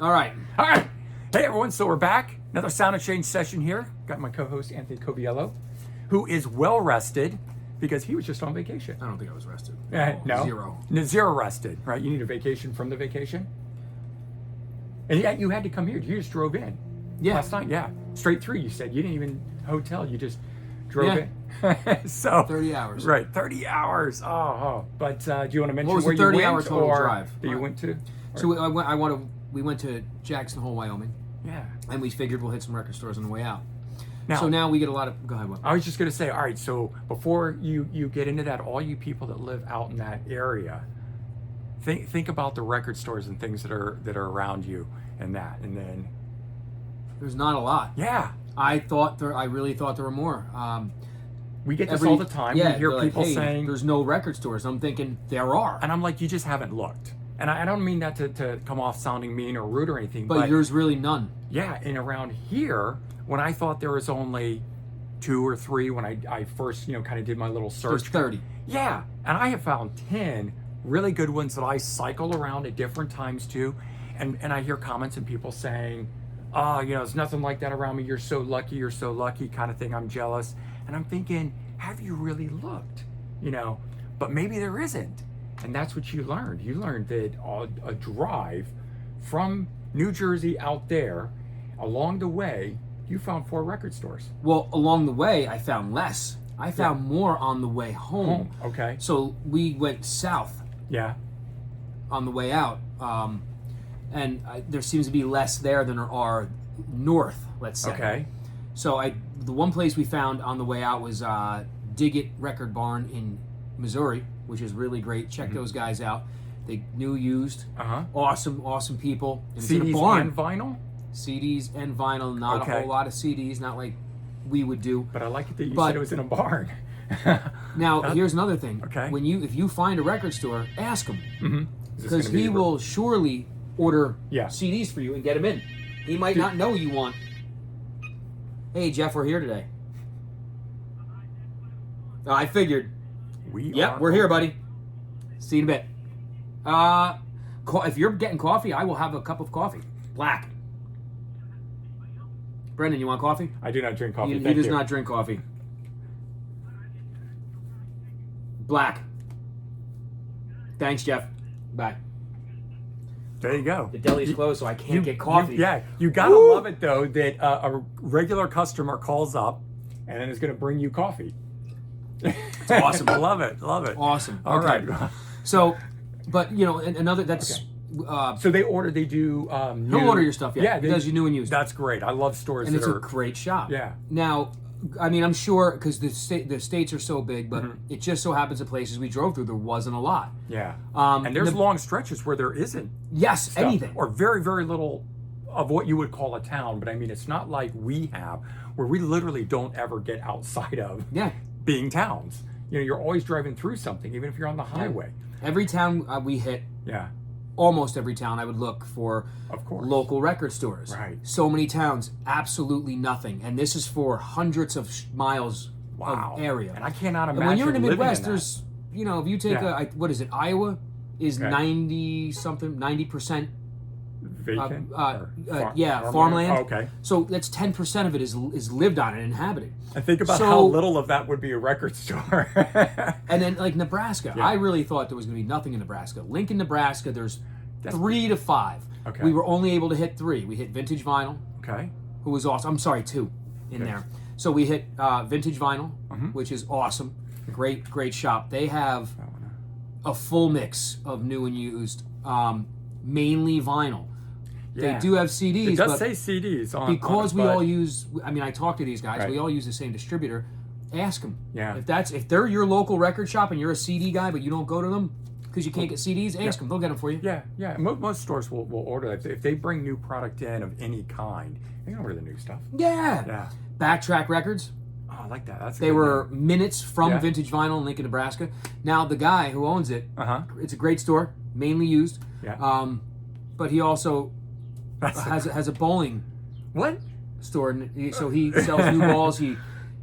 All right. All right. Hey, everyone. So we're back. Another Sound and Change session here. Got my co-host, Anthony Coviello, who is well rested because he was just on vacation. I don't think I was rested. No? Zero. No, zero rested, right? You need a vacation from the vacation? And yet you had to come here. You just drove in. Yeah. Last night, yeah. Straight through, you said. You didn't even hotel. You just drove in. So 30 hours. Right, 30 hours. Oh. But do you want to mention What was where the you 30-hour went total or drive? that you went to? So we went to Jackson Hole, Wyoming, Yeah. and we figured we'll hit some record stores on the way out. Now, So now we get a lot of. Go ahead. What? I was just going to say, all right, so before you get into that, all you people that live out in that area, think about the record stores and things that are around you and that. And then, There's not a lot. yeah. I really thought there were more. We get this all the time. We hear they're people like, hey, saying, there's no record stores. I'm thinking there are. and I'm like, you just haven't looked. And I don't mean that to come off sounding mean or rude or anything, But there's really none. yeah, and around here, when I thought there was only 2 or 3 when I first, kind of did my little search. There's 30. Yeah, and I have found 10 really good ones that I cycle around at different times too. And I hear comments and people saying, there's nothing like that around me. You're so lucky kind of thing. I'm jealous. And I'm thinking, have you really looked? But maybe there isn't. And that's what you learned. You learned that a drive from New Jersey out there, along the way, you found 4 record stores. Well, along the way, I found less. I found more on the way home. Okay. So we went south Yeah. on the way out, and there seems to be less there than there are north, let's say. Okay. So the one place we found on the way out was Dig It Record Barn in Missouri, which is really great. Check those guys out. They new, used, awesome people. And it's in a CDs barn. and vinyl? CDs and vinyl, not Okay. a whole lot of CDs, not like we would do. But I like it that you But- said it was in a barn. Now, here's another thing. Okay. If you find a record store, ask him. Is this Because gonna be he will surely order Yeah. CDs for you and get them in. He might not know you want. Hey, Jeff, we're here today. I figured. Yep, we're here, buddy. See you in a bit. If you're getting coffee, I will have a cup of coffee. Black. Brendan, you want coffee? I do not drink coffee. He Thank does you. not drink coffee. Black. Thanks, Jeff. Bye. There you go. The deli's closed, so I can't get coffee. You gotta love it though that a regular customer calls up and then is going to bring you coffee. It's awesome. I love it. Awesome. All Okay. right. So, but another that's. So they do. New, He'll order your stuff, Yeah, because you new and used. That's great. I love stores And that it's are. a great shop. Yeah. Now, I mean, I'm sure because the states are so big, but it just so happens the places we drove through there wasn't a lot. Yeah. Um, and there's the- long stretches where there isn't. Yes, Stuff, anything. or very, very little of what you would call a town. But I mean, it's not like we have, where we literally don't ever get outside of Yeah. being towns. You're always driving through something, even if you're on the highway. Every town we hit, Yeah, almost every town, I would look for of course. local record stores. Right. So many towns, absolutely nothing, and this is for hundreds of miles Wow. of area. And I cannot And imagine when you're in the living Midwest, in that. there's if you take Yeah. what is it, Iowa is Okay. 90%. Vacant. Farmland. Oh, okay. So that's 10% of it is lived on and inhabited. And think about So- how little of that would be a record store. And then like Nebraska, Yeah. I really thought there was going to be nothing in Nebraska. Lincoln, Nebraska, there's 3 to 5. Okay. We were only able to hit 3. We hit Vintage Vinyl, Okay. who was awesome. I'm sorry, 2 in there. So we hit Vintage Vinyl, which is awesome. Great shop. They have a full mix of new and used, mainly vinyl. Yeah. They do have CDs, It does but say CDs on because on we it, but- all use, I mean, I talk to these guys, Right. we all use the same distributor. Ask them. Yeah. If they're your local record shop and you're a CD guy, but you don't go to them because you can't get CDs, ask them. They'll get them for you. Yeah. Most stores will order that. If they bring new product in of any kind, they can order the new stuff. Yeah. Yeah. Backtrack Records. Oh, I like that. That's a They good were name. minutes from Yeah. Vintage Vinyl in Lincoln, Nebraska. Now the guy who owns it, it's a great store, mainly used. Yeah. But he also That's has a bowling what? store, and so he sells new balls. He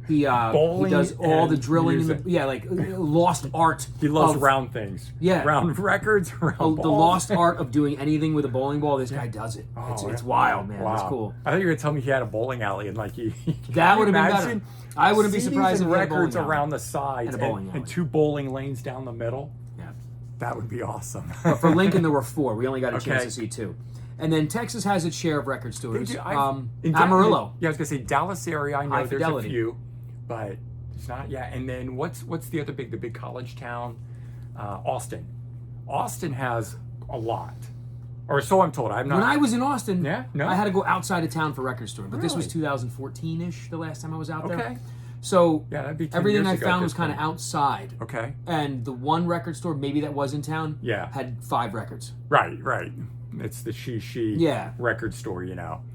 He Bowling does all the and drilling in music. like lost art. He loves of- round things. Yeah. Round records, round balls. The lost art of doing anything with a bowling ball. This guy does it. Oh, It's yeah. wild, man. Wow. It's cool. I thought you were going to tell me he had a bowling alley and like he That would have been imagine better. I wouldn't be CDs surprised and if he had a records bowling alley. around the sides And a bowling alley. and 2 bowling lanes down the middle. Yeah. That would be awesome. But for Lincoln, there were 4. We only got a chance Okay. to see 2. And then Texas has its share of record They stores. do- Amarillo. Yeah, I was gonna say Dallas area. I know High there's Fidelity. a few, but it's not. Yeah, and then what's the other the big college town? Austin. Austin has a lot, or so I'm told. I'm not. When I was in Austin, Yeah? No? I had to go outside of town for record store. But this was Really? 2014-ish, the last time I was out there. Okay. So Yeah, that'd be 10 everything years I ago at found this was kind of point. outside. Okay. And the one record store, maybe that was in town, Yeah. had 5 records. Right. It's the she Yeah. record store,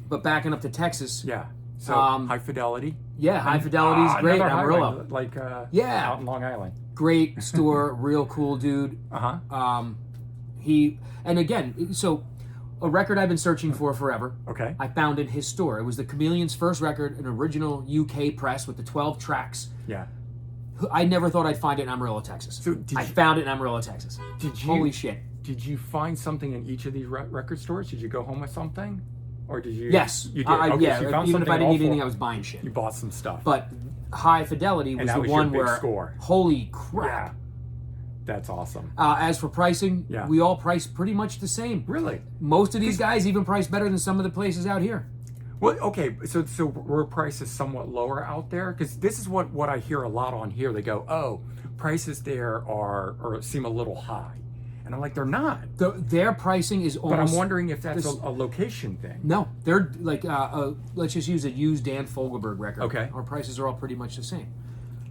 But backing up to Texas, Yeah. So High Fidelity. yeah, High Fidelity's great. Another high Amarillo, one, like Yeah. out in Long Island. great store, real cool dude. He and again, so a record I've been searching for forever. Okay. I found in his store. It was the Chameleon's first record, an original UK press with the 12 tracks. Yeah. I never thought I'd find it in Amarillo, Texas. So did I you- found it in Amarillo, Texas. Did you? Holy shit. Did you find something in each of these record stores? Did you go home with something, or did you? Yes. You did. Yeah, So you found even if something I in didn't all need anything, four. I was buying shit. You bought some stuff. But High Fidelity was that the was your one big where, score. holy crap. Yeah. That's awesome. As for pricing, Yeah. we all price pretty much the same. Really? Most of these guys even price better than some of the places out here. Well, okay. So were prices somewhat lower out there? Because this is what I hear a lot on here. They go, "Oh, prices there are or seem a little high," and I'm like, "They're not." Their pricing is almost. But I'm wondering if that's this- a location thing. No, they're like, let's just use a used Dan Fogelberg record. Okay. Our prices are all pretty much the same.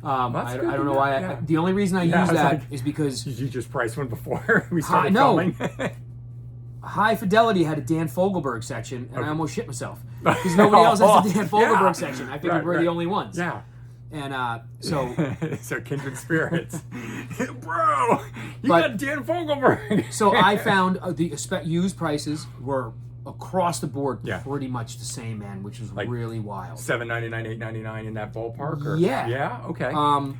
That's I good don't to know know, why. yeah. The only reason I Yeah, use I was that like- is because Did you just price one before we started no. filming? High Fidelity had a Dan Fogelberg section, and I Okay. almost shit myself because nobody else has a Dan Fogelberg Yeah. section. I figured Right, we're right. the only ones. Yeah. And so, So kindred spirits, bro. You But- got Dan Fogelberg. so I found the used prices were across the board Yeah. pretty much the same, man, which was really wild. $7.99, $8.99 in that ballpark, or Yeah. yeah, okay.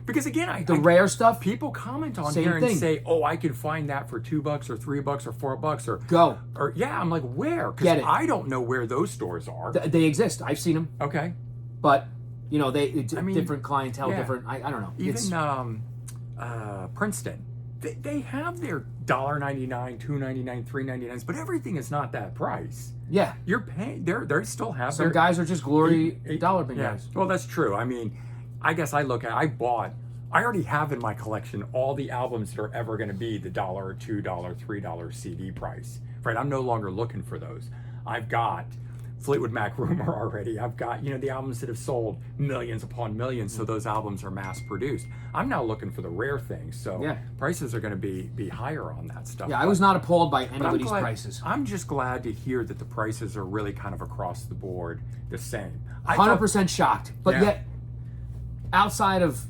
Because again, The rare stuff, people comment on Same here and thing. say, "Oh, I can find that for $2 or $3 or $4 or go. or yeah." I'm like, where? Get Because it. I don't know where those stores are. They exist. I've seen them, Okay, but it's I mean, different clientele, yeah. different. I don't know. even It's, Princeton, they have their $1.99, $2.99, $3.99s, but everything is not that price. yeah. You're paying. They still have Some their guys are just glory dollar bin Yeah, guys. well, that's true. I mean, I guess I already have in my collection all the albums that are ever going to be the $1, $2, $3 CD price. Right? I'm no longer looking for those. I've got Fleetwood Mac Rumor already. I've got, the albums that have sold millions upon millions, so those albums are mass produced. I'm now looking for the rare things, so Yeah. prices are going to be higher on that stuff. Yeah, I was not appalled by But anybody's prices. I'm just glad to hear that the prices are really kind of across the board the same. I 100% shocked, but Yeah. yet outside of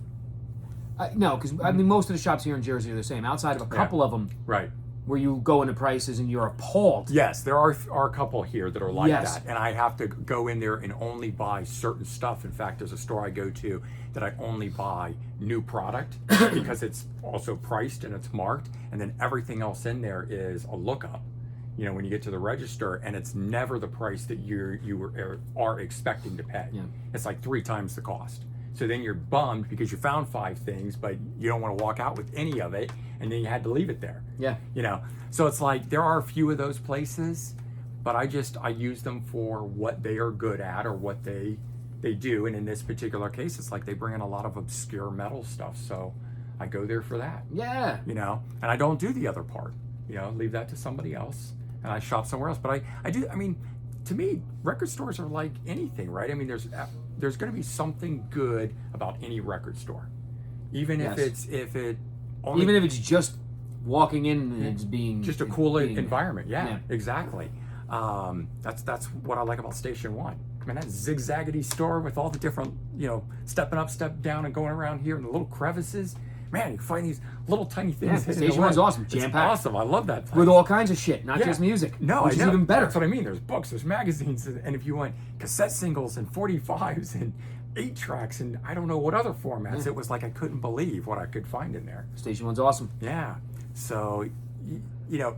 no, because I mean most of the shops here in Jersey are the same. Outside of a couple of them right. where you go into prices and you're appalled. Yes, there are a couple here that are like Yes. that, and I have to go in there and only buy certain stuff. In fact, there's a store I go to that I only buy new product because it's also priced and it's marked, and then everything else in there is a lookup. When you get to the register, and it's never the price that are expecting to pay. Yeah. It's like 3 times the cost. So then you're bummed because you found 5 things, but you don't want to walk out with any of it, and then you had to leave it there. Yeah. So it's like there are a few of those places, but I use them for what they are good at or what they do. And in this particular case, it's like they bring in a lot of obscure metal stuff, so I go there for that. Yeah. And I don't do the other part. Leave that to somebody else, and I shop somewhere else. But I do. I mean, to me, record stores are like anything, right? I mean, there's going to be something good about any record store, even Yes. if it only Even if it's just walking in and it's being just a cool being- environment. Yeah, Yeah. exactly. That's what I like about Station One. I mean, that zigzaggedy store with all the different, stepping up, step down, and going around here in the little crevices. Man, you find these little tiny things. Yeah, hidden Station away. One's awesome, It's jam-packed. awesome. I love that place. with all kinds of shit, not Yeah. just music. No, which I is know. even better. That's what I mean. There's books, there's magazines, and if you want cassette singles and 45s and 8 tracks and I don't know what other formats. It was like I couldn't believe what I could find in there. Station One's awesome. Yeah. So, you know,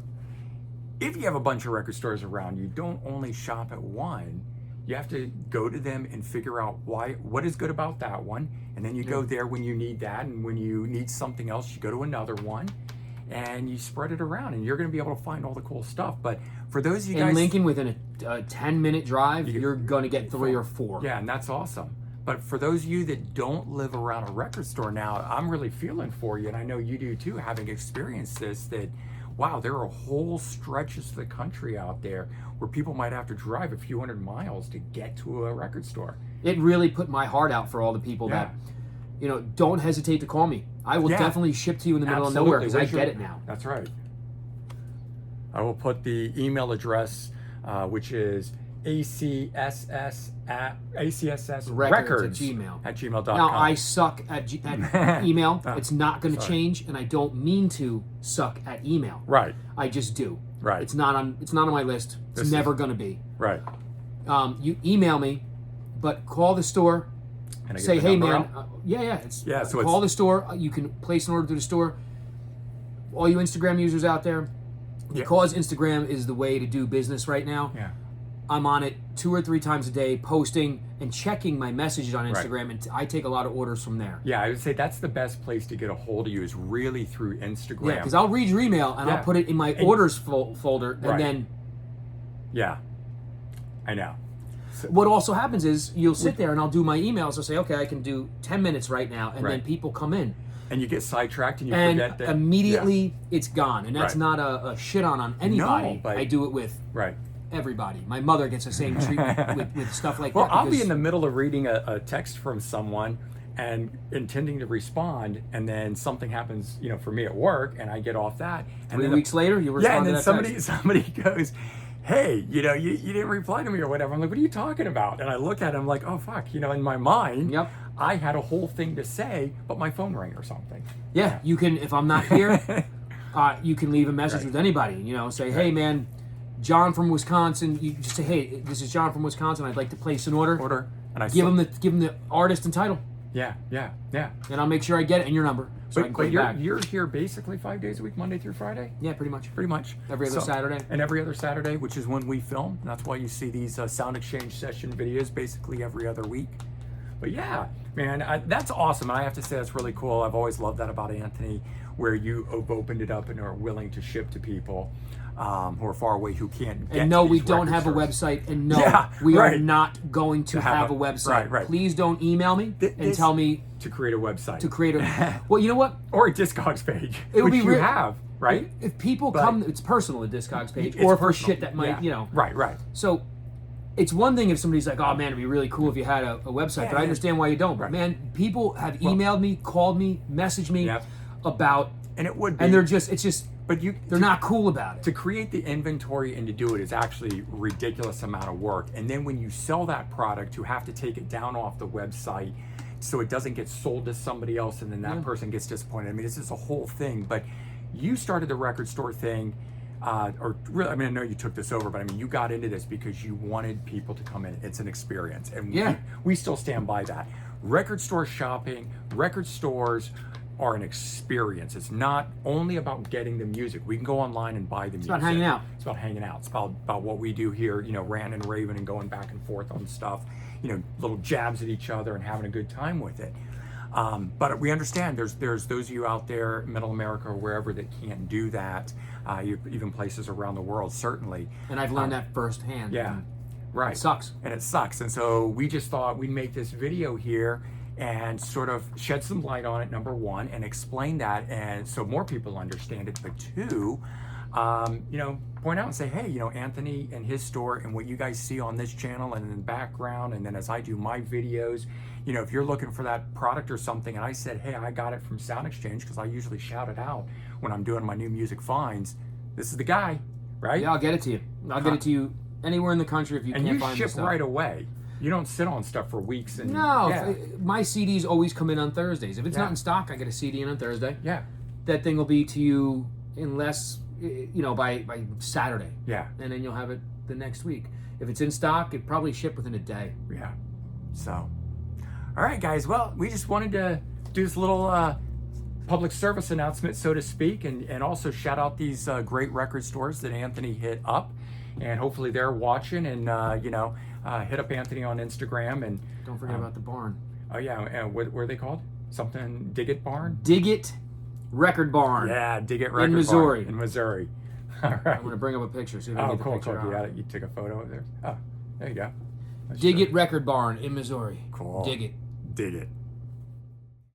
if you have a bunch of record stores around you, don't only shop at one. You have to go to them and figure out what is good about that one. And then you go there when you need that. And when you need something else, you go to another one and you spread it around and you're going to be able to find all the cool stuff. But for those of you guys... In Lincoln, within a 10-minute drive, you're going to get 3 or 4. Yeah, and that's awesome. But for those of you that don't live around a record store now, I'm really feeling for you. And I know you do too, having experienced this, that wow, there are whole stretches of the country out there where people might have to drive a few hundred miles to get to a record store. It really put my heart out for all the people that, you know, don't hesitate to call me. I will definitely ship to you in the middle of nowhere because I get it now. That's right. I will put the email address, which is ACSS records at gmail.com. Now, I suck at email. It's not going to change, and I don't mean to suck at email. Right. I just do. Right. It's not on my list. It's never going to be. Right. You email me, but call the store. And say, hey man, so call the store. You can place an order through the store. All you Instagram users out there, because Instagram is the way to do business right now. Yeah. I'm on it 2 or 3 times a day, posting and checking my messages on Instagram, and I take a lot of orders from there. Yeah, I would say that's the best place to get a hold of you is really through Instagram. Yeah, because I'll read your email and I'll put it in my orders folder, and then... Yeah, I know. So, what also happens is you'll sit there and I'll do my emails. I'll say, okay, I can do 10 minutes right now, and then people come in. And you get sidetracked and you and forget that... immediately it's gone. And that's not a shit on anybody. No, but, I do it with... everybody. My mother gets the same treatment with stuff like that. Well, I'll be in the middle of reading a text from someone and intending to respond, and then something happens, you know, for me at work, and I get off that. And 3 weeks later, you respond and then to that somebody goes, hey, you know, you didn't reply to me or whatever. I'm like, what are you talking about? And I look at it, I'm like, oh, fuck. You know, in my mind, I had a whole thing to say, but my phone rang or something. Yeah, you can, if I'm not here, you can leave a message with anybody, you know, say, hey, man, John from Wisconsin. You just say, "Hey, this is John from Wisconsin. I'd like to place an order." And I give him the artist and title. Yeah. And I'll make sure I get it and your number. So but you're here basically 5 days a week, Monday through Friday. Yeah, pretty much. Every other Saturday. And every other Saturday, which is when we film. And that's why you see these sound exchange session videos basically every other week. But yeah, man, that's awesome. And I have to say that's really cool. I've always loved that about Anthony, where you have opened it up and are willing to ship to people who are far away, who can't get. And no, we don't have a website. And no, we are not going to have a website. Right. Please don't email me and tell me to create a website. Well, you know what? Or a Discogs page, which you have, right? If people come, it's personal, a Discogs page, or for shit that might, you know. Right. So it's one thing if somebody's like, oh man, it'd be really cool if you had a website, but I understand why you don't. But man, people have emailed me, called me, messaged me about, and it would be, and it's just. But they're not cool about it. To create the inventory and to do it is actually a ridiculous amount of work. And then when you sell that product, you have to take it down off the website so it doesn't get sold to somebody else, and then that person gets disappointed. I mean, this is a whole thing. But you started the record store thing, or really, I mean, I know you took this over, but I mean, you got into this because you wanted people to come in. It's an experience, and we still stand by that. Record store shopping, record stores are an experience. It's not only about getting the music. We can go online and buy the music. It's about hanging out. It's about hanging out. It's about what we do here, you know, ranting and raving and going back and forth on stuff, you know, little jabs at each other and having a good time with it. But we understand there's those of you out there, Middle America or wherever, that can't do that, even places around the world, certainly. And I've learned that firsthand. Yeah, right. It sucks. And it sucks. And so we just thought we'd make this video here and sort of shed some light on it, number one, and explain that, and so more people understand it. But two, you know, point out and say, hey, you know, Anthony and his store and what you guys see on this channel and in the background, and then as I do my videos, you know, if you're looking for that product or something, and I said, hey, I got it from Sound Exchange, because I usually shout it out when I'm doing my new music finds, this is the guy, right? Yeah, I'll get it to you. I'll get it to you anywhere in the country if you can't find it. And you ship right away. You don't sit on stuff for weeks. And my CDs always come in on Thursdays. If it's not in stock, I get a CD in on Thursday. Yeah. That thing will be to you by Saturday. Yeah. And then you'll have it the next week. If it's in stock, it probably ship within a day. Yeah. So, All right, guys. Well, we just wanted to do this little public service announcement, so to speak, and also shout out these great record stores that Anthony hit up. And hopefully they're watching and, hit up Anthony on Instagram. And Don't forget about the barn. oh, yeah. And what are they called? Something Dig It Barn? Dig It Record Barn. Yeah, Dig It Record Missouri. Barn. In Missouri. All right. I'm going to bring up a picture. See if I can Oh, get the cool, picture cool. out. You took a photo of there. Oh, there you go. Dig It Record Barn in Missouri. Cool. Dig it. Dig it.